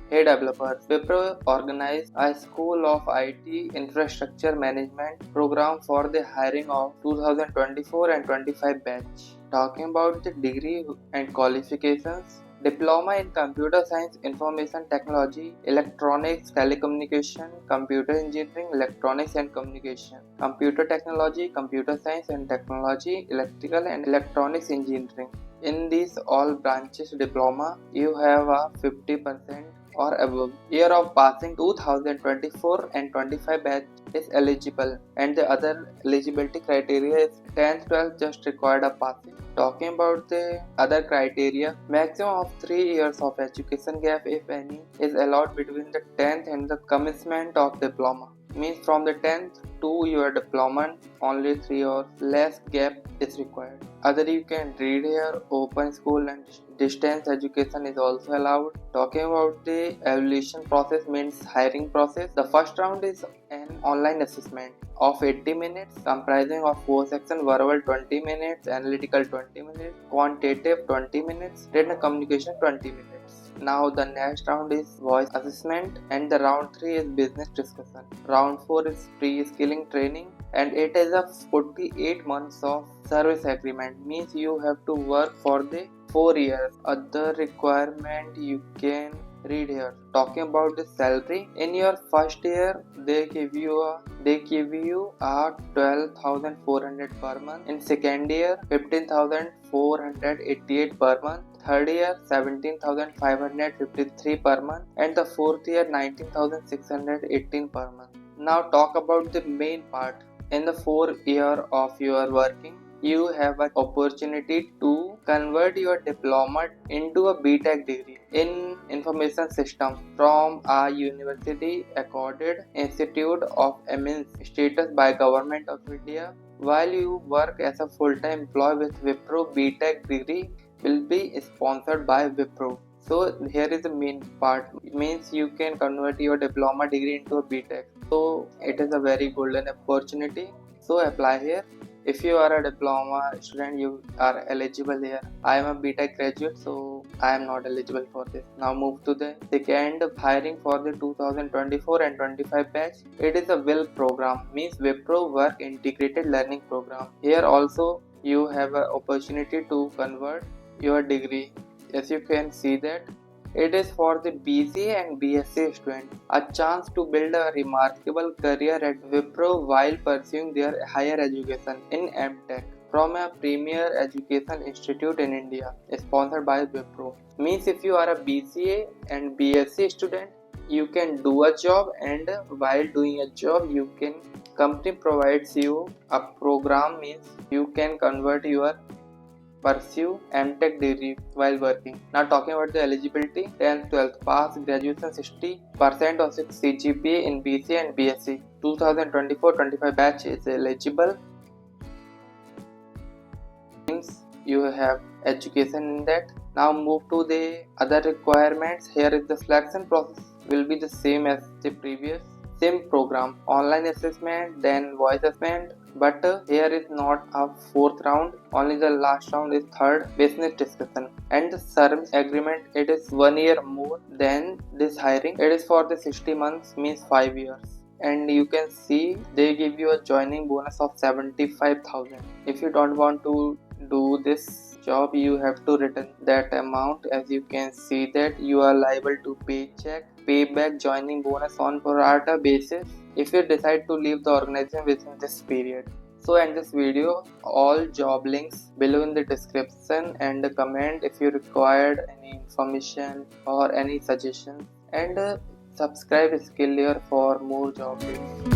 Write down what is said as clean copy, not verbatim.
Hey developers, Wipro organized a School of IT Infrastructure Management program for the hiring of 2024 and 25 batch. Talking about the degree and qualifications, Diploma in Computer Science, Information Technology, Electronics, Telecommunication, Computer Engineering, Electronics and Communication, Computer Technology, Computer Science and Technology, Electrical and Electronics Engineering. In these all branches diploma, you have a 50% or above. Year of passing 2024 and 25 batch is eligible, and the other eligibility criteria is 10th 12th just required a passing. Talking about the other criteria, maximum of 3 years of education gap if any is allowed between the 10th and the commencement of diploma. Means from the 10th to your diploma only 3 or less gap is required. Other you can read here, open school and distance education is also allowed. Talking about the evaluation process means hiring process. The first round is an online assessment of 80 minutes comprising of 4 sections: verbal 20 minutes, analytical 20 minutes, quantitative 20 minutes, written communication 20 minutes. Now the next round is voice assessment and the round 3 is business discussion. Round 4 is pre-skilling training and it is a 48 months of service agreement, means you have to work for the 4 years. Other requirement you can read here. Talking about the salary, in your first year they give you a 12,400 per month. In second year 15,488 per month. Third year 17,553 per month, and the fourth year 19,618 per month. Now talk about the main part. In the 4 year of your working, you have an opportunity to convert your diploma into a BTech degree in information system from a university accorded Institute of Eminence status by Government of India. While you work as a full-time employee with Wipro, BTech degree will be sponsored by Wipro. So here is the main part. It means you can convert your diploma degree into a BTech. So it is a very golden opportunity. So apply here. If you are a diploma student, you are eligible here. I am a BTech graduate, so I am not eligible for this. Now move to the second hiring for the 2024 and 25 batch. It is a WIL program, means Wipro Work Integrated Learning Program. Here also you have an opportunity to convert your degree. As you can see that it is for the BCA and BSc student, a chance to build a remarkable career at Wipro while pursuing their higher education in MTech from a premier education institute in India, sponsored by Wipro. Means if you are a BCA and BSc student, you can do a job, and while doing a job you can company provides you a program, means you can convert your pursue MTech degree while working. Now talking about the eligibility, 10th 12th pass, graduation 60% of 6 CGPA in BCA and BSc. 2024-25 batch is eligible, means you have education in that. Now move to the other requirements. Here is the selection process will be the same as the previous. Same program, online assessment, then voice assessment, but here is not a fourth round, only the last round is third, business discussion. And the service agreement, it is 1 year more than this hiring. It is for the 60 months, means 5 years. And you can see they give you a joining bonus of 75,000. If you don't want to do this job, you have to return that amount. As you can see that you are liable to pay back joining bonus on pro rata basis if you decide to leave the organization within this period. So end this video, all job links below in the description, and comment if you required any information or any suggestion, and subscribe Skill here for more job tips.